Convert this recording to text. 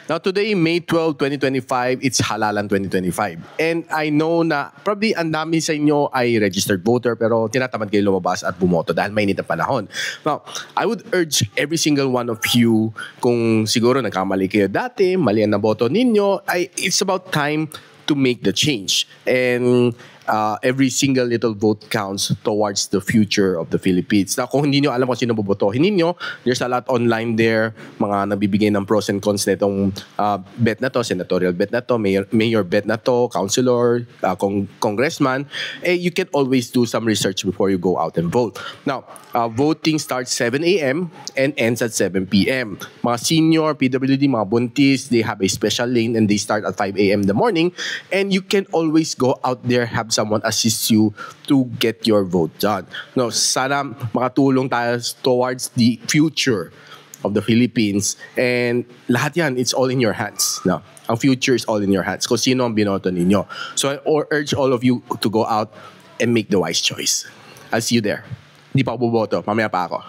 Now today, May 12, 2025, it's Halalan 2025. And I know na probably ang dami sa inyo ay registered voter pero tinatamad kayo lumabas at bumoto dahil mainit ang panahon. Now, I would urge every single one of you, kung siguro nagkamali kayo dati, mali ang naboto ninyo, it's about time to make the change. And every single little vote counts towards the future of the Philippines. Na kung hindi nyo alam kung sino bobotohin ninyo, there's a lot online there, mga nabibigay ng pros and cons nitong bet na to, senatorial bet na to, mayor bet na to, councilor, congressman. You can always do some research before you go out and vote. Now, voting starts 7 a.m. and ends at 7 p.m. Mga senior, PWD, mga buntis, they have a special lane and they start at 5 a.m. in the morning. And you can always go out there, have someone assist you to get your vote done. No, sana makatulong tayo towards the future of the Philippines. And lahat yan, it's all in your hands. No, ang future is all in your hands. Kung sino ang binoto ninyo. So I urge all of you to go out and make the wise choice. I'll see you there. Hindi pa ako boboto. Mamaya pa ako.